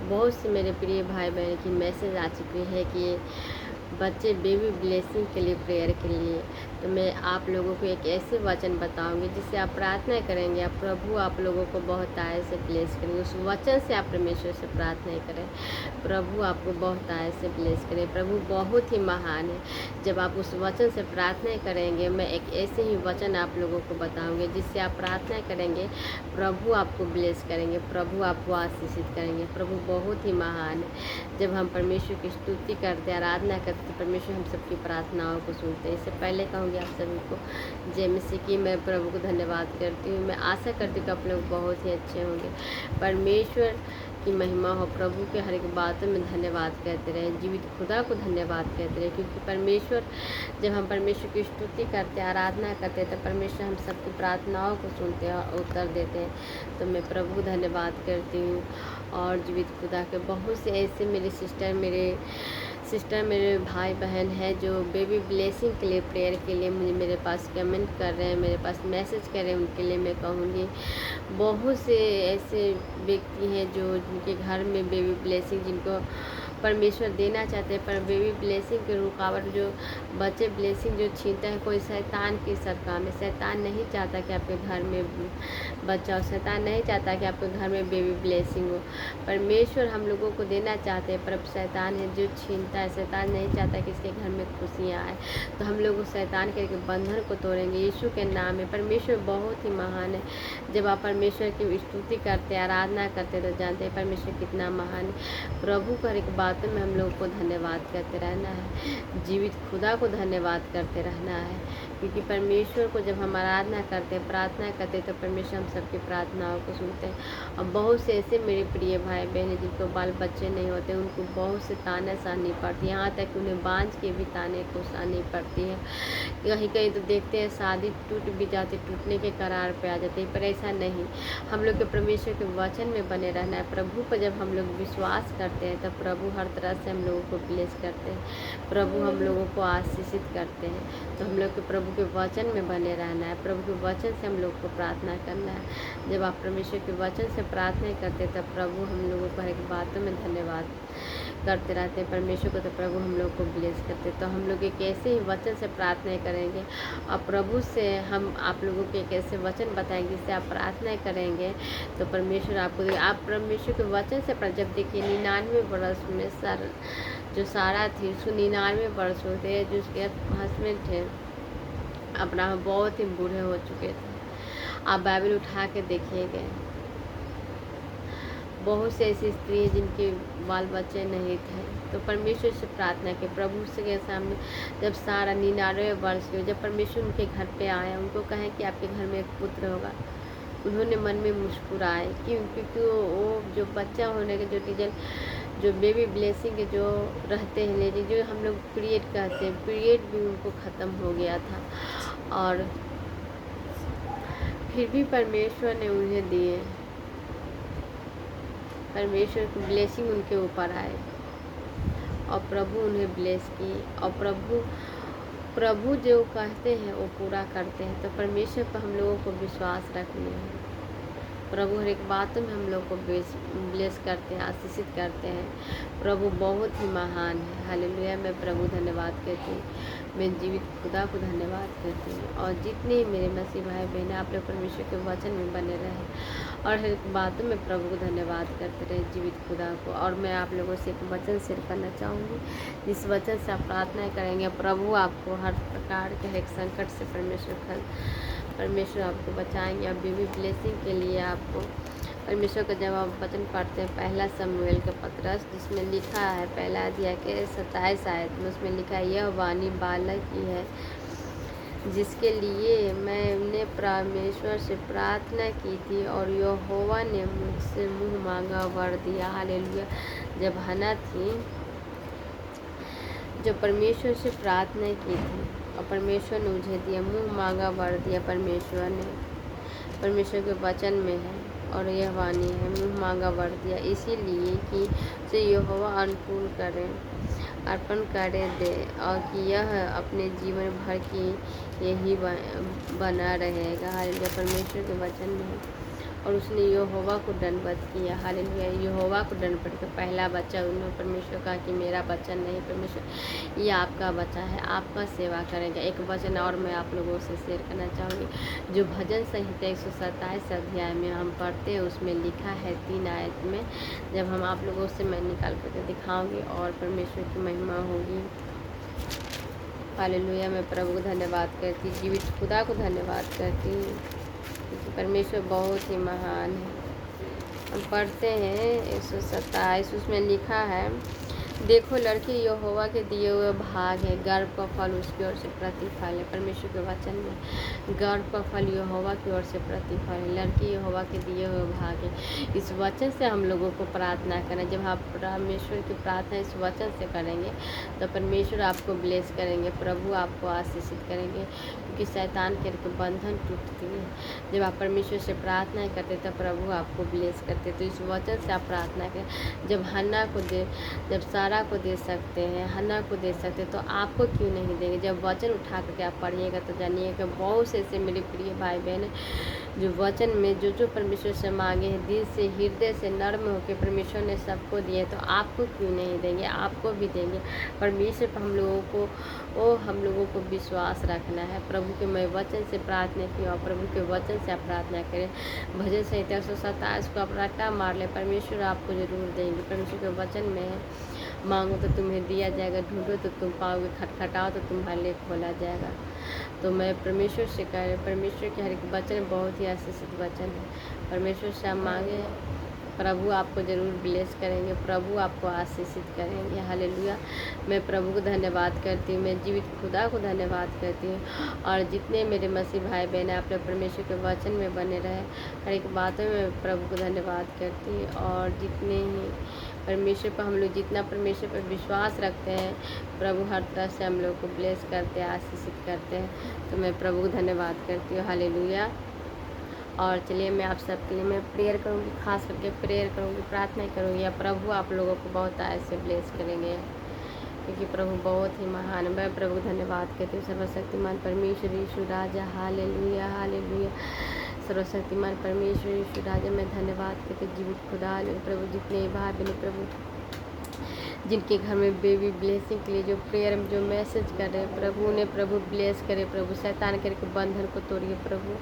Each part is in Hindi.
बहुत से मेरे प्रिय भाई बहन की मैसेज आ चुकी है कि बच्चे बेबी ब्लेसिंग के लिए, प्रेयर के लिए। तो मैं आप लोगों को एक ऐसे वचन बताऊंगी जिससे आप प्रार्थना करेंगे, आप प्रभु आप लोगों को बहुत आय से ब्लेस करेंगे। उस वचन से आप परमेश्वर से प्रार्थना करें, प्रभु आपको बहुत आय से ब्लेस करें। प्रभु बहुत ही महान है। जब आप उस वचन से प्रार्थना करेंगे, मैं एक ऐसे ही वचन आप लोगों को बताऊंगी जिससे आप प्रार्थना करेंगे, प्रभु आपको ब्लेस करेंगे, प्रभु आपको आशीषित करेंगे। प्रभु बहुत ही महान है। जब हम परमेश्वर की स्तुति करते, आराधना करते, तो परमेश्वर हम सबकी प्रार्थनाओं को सुनते हैं। इससे पहले कहूँगी आप सभी को जय मसीह की। मैं प्रभु को धन्यवाद करती हूँ। मैं आशा करती हूँ कि आप लोग बहुत ही अच्छे होंगे। परमेश्वर की महिमा हो, प्रभु के हर एक बातों में धन्यवाद कहते रहे, जीवित खुदा को धन्यवाद कहते रहे। क्योंकि परमेश्वर, जब हम परमेश्वर की स्तुति करते, आराधना करते हैं, तो परमेश्वर हम सबकी प्रार्थनाओं को सुनते हैं और उत्तर देते हैं। तो मैं प्रभु को धन्यवाद करती हूँ। और जीवित खुदा के बहुत से ऐसे मेरे मेरे भाई बहन है जो बेबी ब्लेसिंग के लिए, प्रेयर के लिए मुझे मेरे पास कमेंट कर रहे हैं, मेरे पास मैसेज कर रहे हैं। उनके लिए मैं कहूँगी, बहुत से ऐसे व्यक्ति हैं जो जिनके घर में बेबी ब्लेसिंग, जिनको परमेश्वर देना चाहते हैं, पर बेबी ब्लेसिंग के रुकावट, जो बच्चे ब्लेसिंग जो छीनता है, कोई शैतान की सब काम है। शैतान नहीं चाहता कि आपके घर में बच्चा हो, शैतान नहीं चाहता कि आपके घर में बेबी ब्लेसिंग हो। परमेश्वर हम लोगों को देना चाहते हैं, पर शैतान है जो छीनता है। शैतान नहीं चाहता कि इसके घर में खुशियाँ आए। तो हम लोग उस शैतान के बंधन को तोड़ेंगे यीशु के नाम में। परमेश्वर बहुत ही महान है। जब आप परमेश्वर की स्तुति करते, आराधना करते, तो जानते हैं परमेश्वर कितना महान है। प्रभु को हर एक बातों में हम लोग को धन्यवाद करते रहना है, जीवित खुदा को धन्यवाद करते रहना है। क्योंकि परमेश्वर को जब हम आराधना करते, प्रार्थना करते, तो परमेश्वर हम सबकी प्रार्थनाओं को सुनते हैं। और बहुत से ऐसे मेरे प्रिय भाई बहन हैं जिनको बाल बच्चे नहीं होते, उनको बहुत से ताने सहनी पड़ती है, यहाँ तक कि उन्हें बांझ के भी ताने को सहनी पड़ती है। कहीं कहीं तो देखते हैं शादी टूट भी जाती, टूटने के करार पे आ जाते हैं, पर ऐसा नहीं। हम लोग के परमेश्वर के वचन में बने रहना है। प्रभु पर जब हम लोग विश्वास करते हैं, तब प्रभु हर तरह से हम लोगों को ब्लेस करते हैं, प्रभु हम लोगों को आशीषित करते हैं। तो हम लोग के प्रभु के वचन में बने रहना है, प्रभु के वचन से हम लोग को प्रार्थना करना है। जब आप परमेश्वर के वचन से प्रार्थना करते हैं, तब प्रभु हम लोगों को हर एक बातों में धन्यवाद करते रहते हैं परमेश्वर को, तो प्रभु हम लोग को ब्लेस करते। तो हम लोग एक ऐसे ही वचन से प्रार्थना करेंगे, और प्रभु से हम आप लोगों के एक ऐसे वचन बताएंगे जिससे आप प्रार्थना करेंगे, तो परमेश्वर आपको आप परमेश्वर के वचन से जब देखिए 99 वर्ष में जो सारा थी, उसको 99 वर्ष होते हैं, जो उसके हस्बैंड थे अब्राहम, बहुत ही बूढ़े हो चुके थे। आप बाइबल उठा के देखिएगा, बहुत से ऐसी स्त्री हैं जिनके बाल बच्चे नहीं थे, तो परमेश्वर से प्रार्थना की। प्रभु से के सामने जब सारा 99 वर्ष के, जब परमेश्वर उनके घर पे आया, उनको कहें कि आपके घर में एक पुत्र होगा, उन्होंने मन में मुस्कुराए। क्यों? क्योंकि वो जो बच्चा होने के जो बेबी ब्लेसिंग के जो रहते हैं, लेडीज जो हम लोग पीरियड कहते हैं, पीरियड भी उनको ख़त्म हो गया था, और फिर भी परमेश्वर ने उन्हें दिए, परमेश्वर की ब्लेसिंग उनके ऊपर आए, और प्रभु उन्हें ब्लेस किए। और प्रभु जो कहते हैं वो पूरा करते हैं। तो परमेश्वर पर हम लोगों को विश्वास रखना है। प्रभु हर एक बातों में हम लोग को ब्लेस करते हैं, आशीषित करते हैं। प्रभु बहुत ही महान है। हालेलुया। मैं प्रभु धन्यवाद करती हूँ, मैं जीवित खुदा को धन्यवाद करती हूँ। और जितने मेरे मसीह भाई बहन, आप लोग परमेश्वर के वचन में बने रहें और हर एक बातों में प्रभु को धन्यवाद करते रहे, जीवित खुदा को। और मैं आप लोगों से एक वचन शेयर करना चाहूँगी, जिस वचन से आप प्रार्थना करेंगे, प्रभु आपको हर प्रकार के हर एक संकट से परमेश्वर आपको बचाएंगे। और बेबी ब्लेसिंग के लिए आपको परमेश्वर का जब आप वचन पढ़ते हैं, पहला शमूएल का पत्रस, जिसमें लिखा है पहला अध्याय के 27 आयत में, उसमें लिखा है, यह वाणी बालक की है जिसके लिए मैंने परमेश्वर से प्रार्थना की थी, और यहोवा ने मुझसे मुँह मांगा वर दिया। हालेलुया। जब हन्ना थी, जो परमेश्वर से प्रार्थना की थी, और परमेश्वर ने मुझे दिया, मुँह मांगा वर दिया। परमेश्वर ने, परमेश्वर के वचन में है, और यह वाणी है, मुँह मांगा वर दिया, इसीलिए कि उसे यहोवा अनुकूल करे, अर्पण करे दे, और कि यह अपने जीवन भर की यही बना रहेगा। हालेलुया। परमेश्वर के वचन में है, और उसने यहोवा को दंडवत किया। हालेलुया। यहोवा को दंडवत किया। पहला बच्चा उन्होंने परमेश्वर कहा कि मेरा बच्चा नहीं परमेश्वर, ये आपका बच्चा है, आपका सेवा करेगा। एक वचन और मैं आप लोगों से शेयर करना चाहूँगी, जो भजन संहिता 127 अध्याय में हम पढ़ते हैं, उसमें लिखा है 3 आयत में, जब हम आप लोगों से मैं निकाल करके दिखाऊंगी और परमेश्वर की महिमा होगी। हालेलुया। मैं प्रभु को धन्यवाद करती, जीवित खुदा को धन्यवाद करती हूँ, क्योंकि परमेश्वर बहुत ही महान है। हम पढ़ते हैं 127, उसमें लिखा है, देखो लड़की यहोवा के दिए हुए भाग है, गर्भ का फल उसकी ओर से प्रतिफल है। परमेश्वर के वचन में गर्भ का फल यहोवा की ओर से प्रतिफल है, लड़की यहोवा के दिए हुए भाग है। इस वचन से हम लोगों को प्रार्थना करें। जब आप परमेश्वर की प्रार्थना इस वचन से करेंगे तो परमेश्वर आपको ब्लेस करेंगे, प्रभु आपको आशीषित करेंगे, क्योंकि शैतान के बंधन टूटती है। जब आप परमेश्वर से प्रार्थना करते तो प्रभु आपको ब्लेस करते। तो इस वचन से आप प्रार्थना करें। जब हन्ना को जब सारा को दे सकते हैं, हन्ना को दे सकते हैं, तो आपको क्यों नहीं देंगे। जब वचन उठा करके आप पढ़िएगा तो जानिएगा बहुत से ऐसे मेरे प्रिय भाई बहन जो वचन में जो परमेश्वर से मांगे हैं, दिल से हृदय से नर्म होकर परमेश्वर ने सबको दिए, तो आपको क्यों नहीं देंगे, आपको भी देंगे। परमेश्वर पर हम लोगों को विश्वास रखना है। प्रभु के मैं वचन से प्रार्थना की और प्रभु के वचन से आप प्रार्थना करें। भजन संहिता 127 को आप रट्टा मार लें, परमेश्वर आपको जरूर देंगे। परमेश्वर के वचन में है, मांगो तो तुम्हें दिया जाएगा, ढूंढो तो तुम पाओगे, खटखटाओ तो तुम्हारे लिए खोला जाएगा। तो मैं परमेश्वर से कह रही, परमेश्वर के हर एक वचन बहुत ही आशीषित वचन है। परमेश्वर से आप मांगे, प्रभु आपको ज़रूर ब्लेस करेंगे, प्रभु आपको आशीषित करेंगे। हालेलुया। मैं प्रभु को धन्यवाद करती हूँ, मैं जीवित खुदा को धन्यवाद करती हूँ। और जितने मेरे मसीह भाई बहन आप लोग परमेश्वर के वचन में बने रहे, हर एक बातों में प्रभु को धन्यवाद करती हूँ। और जितने ही परमेश्वर पर हम लोग जितना परमेश्वर पर विश्वास रखते हैं, प्रभु हर तरह से हम लोग को ब्लेस करते हैं, आशीषित करते हैं। तो मैं प्रभु को धन्यवाद करती हूँ। हालेलुया। और चलिए मैं आप सबके लिए मैं प्रेयर करूँगी, खास करके प्रेयर करूँगी, प्रार्थना करूँगी, या प्रभु आप लोगों को बहुत ऐसे ब्लेस करेंगे, क्योंकि प्रभु बहुत ही महान है। मैं प्रभु को धन्यवाद करती हूँ। सर्वशक्तिमान परमेश्वर यीशु राजा, हालेलुया हालेलुया। सर्वशक्तिमान परमेश्वर यीशु राजा, मैं धन्यवाद करती हूँ। जीवित खुदा प्रभु, जितने भाई बहन प्रभु जिनके घर में बेबी ब्लेसिंग के लिए जो प्रेयर में जो मैसेज कर रहे हैं, प्रभु उन्हें प्रभु ब्लेस करे। प्रभु शैतान करके बंधन को तोड़िए प्रभु।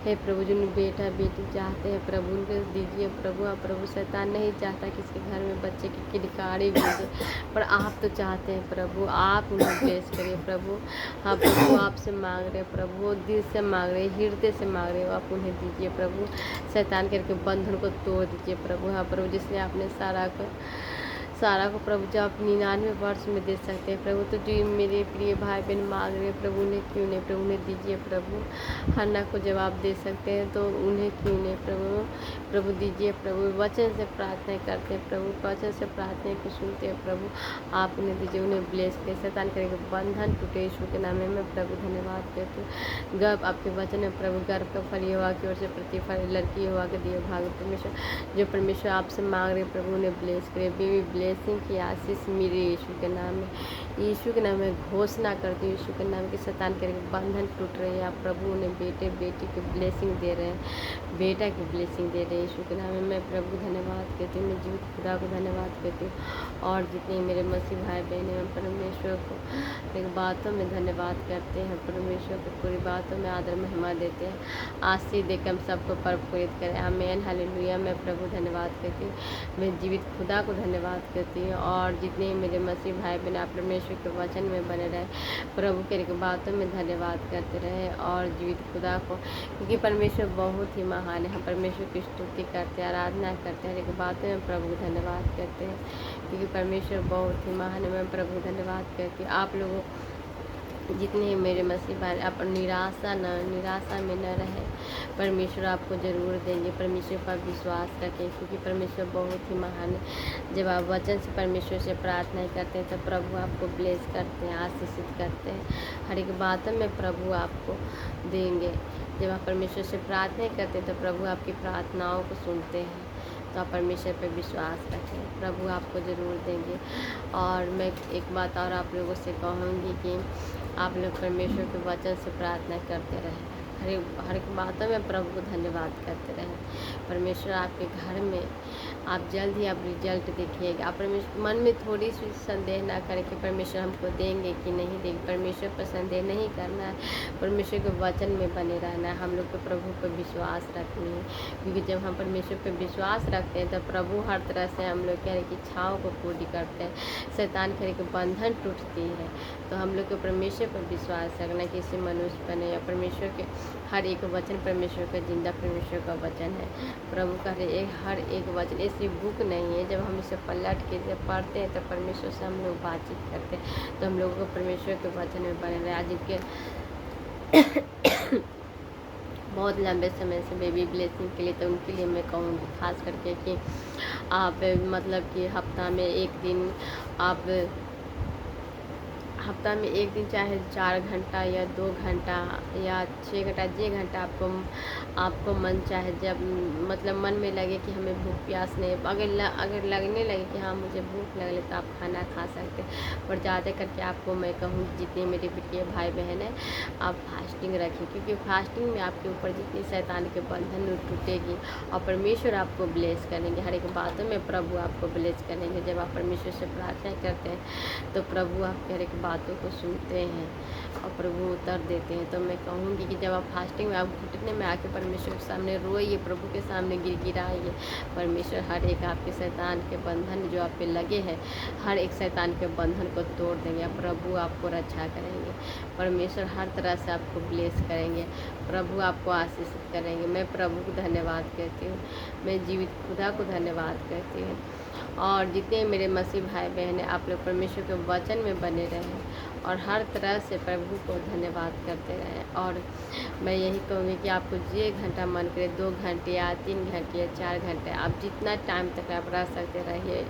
हे प्रभु, जिन बेटा बेटी चाहते हैं प्रभु उनको दीजिए प्रभु। आप प्रभु, शैतान नहीं चाहता किसी घर में बच्चे की किलकारी भेजे, पर आप तो चाहते हैं प्रभु, आप उन्हें ब्लेस करिए प्रभु। हाँ प्रभु, आपसे मांग रहे प्रभु, दिल से मांग रहे, हृदय से मांग रहे हो, आप उन्हें दीजिए प्रभु। शैतान करके बंधन को तोड़ दीजिए प्रभु। हाँ प्रभु, जिसने आपने सारा को प्रभु जब आप 99 वर्ष में दे सकते हैं प्रभु, तो जो मेरे प्रिय भाई बहन मांग रहे हैं प्रभु, उन्हें क्यों नहीं प्रभु, उन्हें दीजिए प्रभु। हन्ना को जवाब दे सकते हैं तो उन्हें क्यों नहीं प्रभु दीजिए प्रभु। वचन से प्रार्थना करते हैं प्रभु, वचन से प्रार्थना को सुनते हैं प्रभु, आप उन्हें दीजिए, उन्हें ब्लेस करें। शैतान करेंगे बंधन टूटे यीशु के नाम में मैं प्रभु धन्यवाद करती हूँ। गर्भ आपके वचन में प्रभु, गर्भ का फल यहोवा की ओर से प्रतिफल, लड़की यहोवा के दिए भाग। परमेश्वर जो परमेश्वर आपसे मांग रहे प्रभु, उन्हें ब्लेस करें। बेबी ब्लेसिंग की आशीष मेरे यीशु के नाम में, यीशु के नाम में घोषणा करती हूँ। यीशु के नाम के शैतान करके बंधन टूट रहे हैं। आप प्रभु उन्हें बेटे बेटी की ब्लेसिंग दे रहे हैं, बेटा की ब्लेसिंग दे रहे हैं यीशु के नाम में। मैं प्रभु धन्यवाद करती हूँ, मैं जीवित खुदा को धन्यवाद करती हूँ। और जितने मेरे मसीह भाई बहन हैं परमेश्वर को एक बातों में धन्यवाद करते हैं, परमेश्वर को पूरी बातों में आदर महिमा देते हैं। आशीष देकर हम सबको प्रफुल्लित करें। आमीन हालेलुया। मैं प्रभु धन्यवाद करती हूँ, मैं जीवित खुदा को धन्यवाद करती हूँ। और जितने मेरे मसीह भाई बहन आप परमेश्वर के वचन में बने रहे, प्रभु के एक बातों में धन्यवाद करते रहे और जीवित खुदा को, क्योंकि परमेश्वर बहुत ही महान है। हम परमेश्वर की स्तुति करते हैं, आराधना करते हैं, एक बातों में प्रभु को धन्यवाद करते हैं, क्योंकि परमेश्वर बहुत ही महान है। मैं प्रभु को धन्यवाद करती हूँ। आप लोगों जितने मेरे मसीह भाई आप निराशा में न रहे, परमेश्वर आपको ज़रूर देंगे। परमेश्वर पर विश्वास रखें, क्योंकि परमेश्वर बहुत ही महान है। जब आप वचन से परमेश्वर से प्रार्थना करते हैं तो प्रभु आपको ब्लेस करते हैं, आशीषित करते हैं, हर एक बातों में प्रभु आपको देंगे। जब आप परमेश्वर से प्रार्थना करते हैं तो प्रभु आपकी प्रार्थनाओं को सुनते हैं। तो आप परमेश्वर पर विश्वास रखें, प्रभु आपको ज़रूर देंगे। और मैं एक बात और आप लोगों से कहूँगी कि आप लोग परमेश्वर के वचन से प्रार्थना करते रहें, हर एक बातों में प्रभु को धन्यवाद करते रहें। परमेश्वर आपके घर में आप जल्द ही आप रिजल्ट देखिएगा। आप परमेश्वर मन में थोड़ी सी संदेह ना करें कि परमेश्वर हमको देंगे कि नहीं देंगे। परमेश्वर पर संदेह नहीं करना है, परमेश्वर के वचन में बने रहना है। हम लोग को प्रभु पर विश्वास रखनी है, क्योंकि जब हम परमेश्वर पर विश्वास रखते हैं तो प्रभु हर तरह से हम लोग कह की इच्छाओं को पूरी करते हैं। शैतान करे के बंधन टूटती है। तो हम लोग को परमेश्वर पर विश्वास रखना, किसी मनुष्य पर नहीं। या परमेश्वर के हर एक वचन परमेश्वर का जिंदा परमेश्वर का वचन है। प्रभु का हर एक वचन ऐसी बुक नहीं है, जब हम इसे पलट के जब पढ़ते हैं तो परमेश्वर से हम लोग बातचीत करते हैं। तो हम लोगों को परमेश्वर के वचन में बने रहे। आज के बहुत लंबे समय से बेबी ब्लेसिंग के लिए, तो उनके लिए मैं कहूँगी खास करके कि आप मतलब कि हफ्ता में एक दिन चाहे 4 घंटा या 2 घंटा या 6 घंटा, जे घंटा आपको मन चाहे, जब मतलब मन में लगे कि हमें भूख प्यास नहीं, अगर लगने लगे कि हाँ मुझे भूख लग रही, तो आप खाना खा सकते हैं। पर ज़्यादा करके आपको मैं कहूँ जितने मेरे बेटे भाई बहन हैं, आप फास्टिंग रखें, क्योंकि फास्टिंग में आपके ऊपर जितनी शैतान के बंधन टूटेगी और परमेश्वर आपको ब्लेस करेंगे। हर एक बातों में प्रभु आपको ब्लेस करेंगे। जब आप परमेश्वर से प्रार्थना करते हैं तो प्रभु आपके हर एक बातों को सुनते हैं और प्रभु उत्तर देते हैं। तो मैं कहूँगी कि जब आप फास्टिंग में आप घुटने में आके परमेश्वर के सामने रोइए, प्रभु के सामने गिड़गिड़ाइए। परमेश्वर हर एक आपके शैतान के बंधन जो आप पे लगे हैं, हर एक शैतान के बंधन को तोड़ देंगे। प्रभु आपको रक्षा करेंगे। परमेश्वर हर तरह से आपको ब्लेस करेंगे। प्रभु आपको आशीषित करेंगे। मैं प्रभु को धन्यवाद करती हूँ। मैं जीवित खुदा को धन्यवाद करती हूँ। और जितने मेरे मसीह भाई बहन हैं, आप लोग परमेश्वर के वचन में बने रहें और हर तरह से प्रभु को धन्यवाद करते रहें। और मैं यही कहूँगी कि आपको जे घंटा मन करे, 2 घंटे या 3 घंटे या 4 घंटे, आप जितना टाइम तक आप रह सकते रहिए।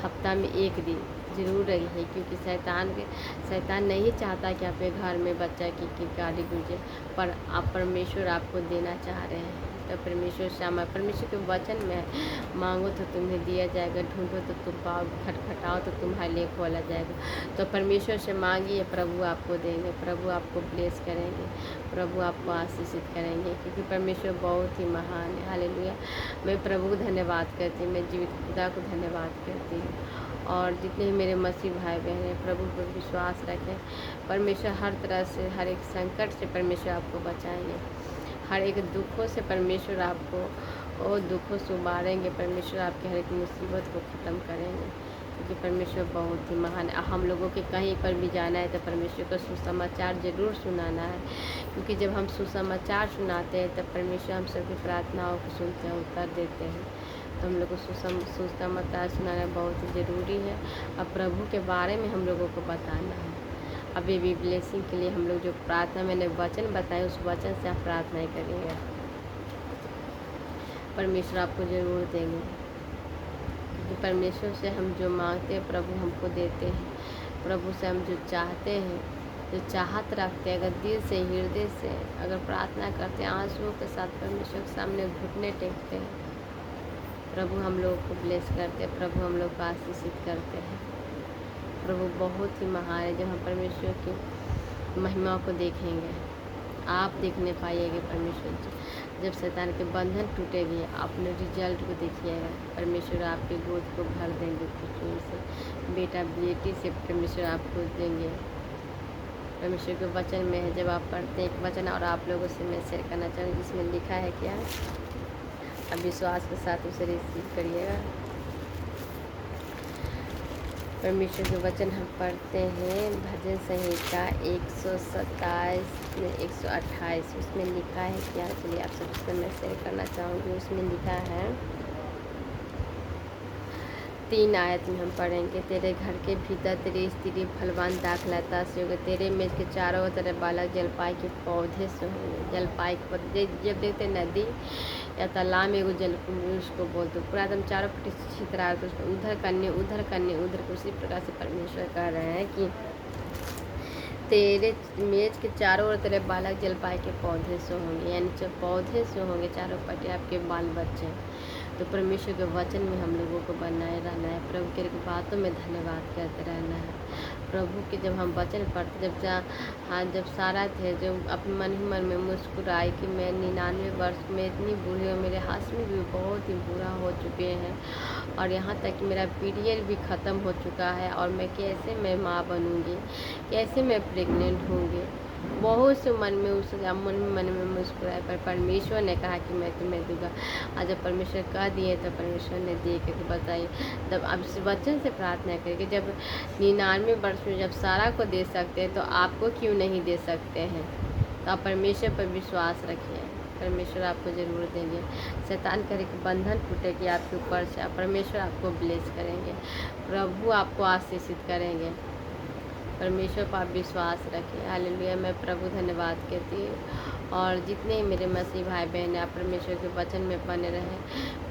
हफ्ता में 1 दिन ज़रूर रहिए, क्योंकि शैतान नहीं चाहता कि आपके घर में बच्चा की गाड़ी गुजरे, पर आप परमेश्वर आपको देना चाह रहे हैं। तो परमेश्वर परमेश्वर के वचन में मांगो तो तुम्हें दिया जाएगा, ढूंढो तो तुम पाओगे, खटखटाओ तो तुम्हारे लिए खोला जाएगा। तो परमेश्वर से मांगिए, प्रभु आपको देंगे, प्रभु आपको ब्लेस करेंगे, प्रभु आपको आशीषित करेंगे, क्योंकि परमेश्वर बहुत ही महान है। हालेलुया। मैं प्रभु को धन्यवाद करती हूँ, मैं जीवित खुदा को धन्यवाद करती हूँ। और जितने भी मेरे मसीह भाई बहन हैं, प्रभु पर विश्वास रखें। परमेश्वर हर तरह से, हर एक संकट से परमेश्वर आपको बचाएंगे। हर एक दुखों से परमेश्वर आपको दुखों से उबारेंगे। परमेश्वर आपकी हर एक मुसीबत को ख़त्म करेंगे, क्योंकि परमेश्वर बहुत ही महान है। हम लोगों के कहीं पर भी जाना है तो परमेश्वर को सुसमाचार ज़रूर सुनाना है, क्योंकि जब हम सुसमाचार सुनाते हैं तब परमेश्वर हम सबकी प्रार्थनाओं को सुनते हैं, उत्तर देते हैं। तो हम लोग को सुसमाचार सुनाना बहुत ही ज़रूरी है। अब प्रभु के बारे में हम लोगों को बताना है। अब बेबी ब्लेसिंग के लिए हम लोग जो प्रार्थना मैंने वचन बताए, उस वचन से आप प्रार्थनाएं करिएगा। परमेश्वर आपको ज़रूर देंगे, क्योंकि परमेश्वर से हम जो मांगते हैं प्रभु हमको देते हैं। प्रभु से हम जो चाहते हैं, जो चाहत रखते हैं, अगर दिल से, हृदय से अगर प्रार्थना करते हैं, आंसुओं के साथ परमेश्वर के सामने घुटने टेकते हैं, प्रभु हम लोग को ब्लेस करते हैं, प्रभु हम लोग को आशीषित करते हैं। प्रभु बहुत ही महान है। जब हम परमेश्वर की महिमा को देखेंगे, आप देखने पाइएगा परमेश्वर जी। जब शैतान के बंधन टूटेगी, अपने रिजल्ट को देखिएगा। परमेश्वर आपके गोद को भर देंगे खुशियों से, बेटा बेटी से परमेश्वर आपको देंगे। परमेश्वर के वचन में है, जब आप पढ़ते हैं एक वचन और आप लोगों से मैं शेयर करना चाहूँगी, जिसमें लिखा है क्या, अब विश्वास के साथ उसे रिसीव करिएगा। परमेश्वर के वचन हम पढ़ते हैं भजन संहिता 127 में 128, उसमें लिखा है क्या, चलिए आप सबसे मैं शेयर करना चाहूँगी। उसमें लिखा है 3 आयत में हम पढ़ेंगे। तेरे घर के भीतर तेरी स्त्री फलवान दाखलता से होगा, तेरे मेज के चारों तरफ बालक जलपाई के पौधे से होंगे। जलपाई के पौधे जब देखते नदी या तालाब में एगो जल, उसको बोलते पूरा एकदम चारों पट्टी छितरा, उधर करने उधर करने उधर। उसी प्रकार से परमेश्वर कह रहे हैं कि तेरे मेज के चारों ओर तेरे बालक जलपाई के पौधे से होंगे, यानी जो पौधे से होंगे चारों पट्टी आपके बाल बच्चे। तो परमेश्वर के वचन में हम लोगों को बनाए रहना है, प्रभु के बातों में धन्यवाद करते रहना है। प्रभु के जब हम वचन पढ़ते, जब सारा थे जो अपने मन ही मन में मुस्कुराई कि मैं 99 वर्ष में इतनी बूढ़ी हूँ, मेरे हस्बैंड भी बहुत ही बुरा हो चुके हैं और यहाँ तक कि मेरा पीरियड भी ख़त्म हो चुका है और मैं माँ बनूँगी, कैसे मैं प्रेग्नेंट होंगी। बहुत से मन में मुस्कुराए, पर परमेश्वर ने कहा कि मैं तुम्हें दूंगा। आज जब परमेश्वर कह दिए तो परमेश्वर ने दे के बताइए। जब अब इस वचन से प्रार्थना करके जब 99 वर्ष में जब सारा को दे सकते हैं तो आपको क्यों नहीं दे सकते हैं। तो आप परमेश्वर पर विश्वास रखिए, परमेश्वर आपको ज़रूर देंगे। शैतान करे कि बंधन टूटेगी आपके ऊपर से, परमेश्वर आपको ब्लेस करेंगे, प्रभु आपको आशीषित करेंगे। परमेश्वर पर आप विश्वास रखें। हालेलुया। मैं प्रभु धन्यवाद कहती हूँ और जितने मेरे मसीह भाई बहन आप परमेश्वर के वचन में बने रहें,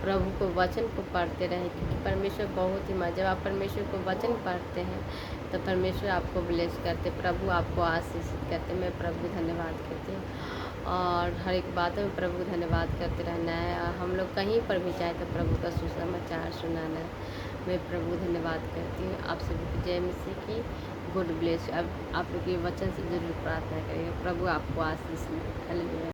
प्रभु को वचन को पढ़ते रहें, क्योंकि परमेश्वर बहुत ही जब आप परमेश्वर को वचन पढ़ते हैं तो परमेश्वर आपको ब्लेस करते, प्रभु आपको आशीषित करते। मैं प्रभु धन्यवाद कहती हूँ और हर एक बातों में प्रभु धन्यवाद करते रहना है। और हम लोग कहीं पर भी जाए तो प्रभु का सुसमाचार सुनाना है। मैं प्रभु धन्यवाद करती हूँ। आप सभी की जय मसीह की। Good bless. अब आप लोग ये वचन से जरूर प्रार्थना करेंगे, प्रभु आपको आशीष दे। हालेलुया।